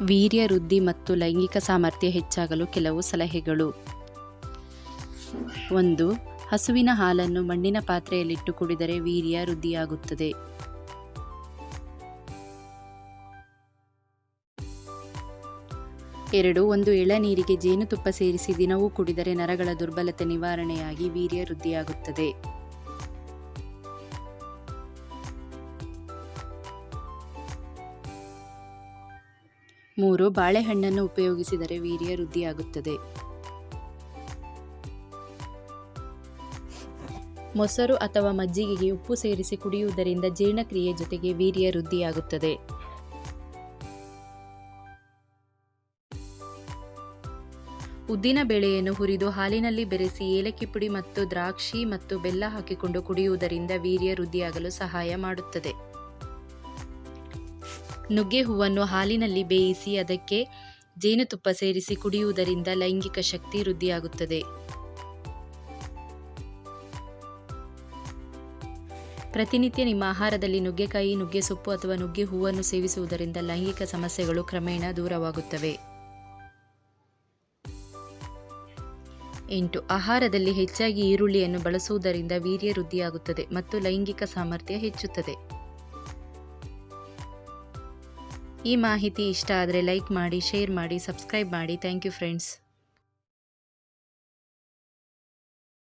Urea ವೃದ್ಧಿ ಮತ್ತು ಲೈಂಗಿಕ ಸಾಮರ್ಥ್ಯ ಹೆಚ್ಚಾಗಲು ಕೆಲವು ಸಲಹೆಗಳು. 1. ಹಸುವಿನ ಹಾಲನ್ನು ಮಣ್ಣಿನ ಪಾತ್ರೆಯಲ್ಲಿಟ್ಟು ಕುಡಿದರೆ ವೀರ್ಯ ವೃದ್ಧಿಯಾಗುತ್ತದೆ. 2. ಒಂದು ಎಳನೀರಿಗೆ ಜೇನುತುಪ್ಪ ಸೇರಿಸಿ ದಿನವೂ ಕುಡಿದರೆ ನರಗಳ ದುರ್ಬಲತೆ ನಿವಾರಣೆಯಾಗಿ ವೀರ್ಯ ವೃದ್ಧಿಯಾಗುತ್ತದೆ. 3. ಬಾಳೆಹಣ್ಣನ್ನು ಉಪಯೋಗಿಸಿದರೆ ವೀರ್ಯ ವೃದ್ಧಿಯಾಗುತ್ತದೆ. ಮೊಸರು ಅಥವಾ ಮಜ್ಜಿಗೆಗೆ ಉಪ್ಪು ಸೇರಿಸಿ ಕುಡಿಯುವುದರಿಂದ ಜೀರ್ಣಕ್ರಿಯೆ ಜೊತೆಗೆ ವೀರ್ಯ ವೃದ್ಧಿಯಾಗುತ್ತದೆ. ಉದ್ದಿನ ಬೇಳೆಯನ್ನು ಹುರಿದು ಹಾಲಿನಲ್ಲಿ ಬೆರೆಸಿ ಏಲಕ್ಕಿ ಪುಡಿ ಮತ್ತು ದ್ರಾಕ್ಷಿ ಮತ್ತು ಬೆಲ್ಲ ಹಾಕಿಕೊಂಡು ಕುಡಿಯುವುದರಿಂದ ವೀರ್ಯ ವೃದ್ಧಿಯಾಗಲು ಸಹಾಯ ಮಾಡುತ್ತದೆ. ನುಗ್ಗೆ ಹೂವನ್ನು ಹಾಲಿನಲ್ಲಿ ಬೇಯಿಸಿ ಅದಕ್ಕೆ ಜೇನುತುಪ್ಪ ಸೇರಿಸಿ ಕುಡಿಯುವುದರಿಂದ ಲೈಂಗಿಕ ಶಕ್ತಿ ವೃದ್ಧಿಯಾಗುತ್ತದೆ. ಪ್ರತಿನಿತ್ಯ ನಿಮ್ಮ ಆಹಾರದಲ್ಲಿ ನುಗ್ಗೆಕಾಯಿ, ನುಗ್ಗೆ ಸೊಪ್ಪು ಅಥವಾ ನುಗ್ಗೆ ಹೂವನ್ನು ಸೇವಿಸುವುದರಿಂದ ಲೈಂಗಿಕ ಸಮಸ್ಯೆಗಳು ಕ್ರಮೇಣ ದೂರವಾಗುತ್ತವೆ. 8. ಆಹಾರದಲ್ಲಿ ಹೆಚ್ಚಾಗಿ ಈರುಳ್ಳಿಯನ್ನು ಬಳಸುವುದರಿಂದ ವೀರ್ಯ ವೃದ್ಧಿಯಾಗುತ್ತದೆ ಮತ್ತು ಲೈಂಗಿಕ ಸಾಮರ್ಥ್ಯ ಹೆಚ್ಚುತ್ತದೆ. ಈ ಮಾಹಿತಿ ಇಷ್ಟ ಆದರೆ ಲೈಕ್ ಮಾಡಿ, ಶೇರ್ ಮಾಡಿ, ಸಬ್ಸ್ಕ್ರೈಬ್ ಮಾಡಿ. Thank you friends.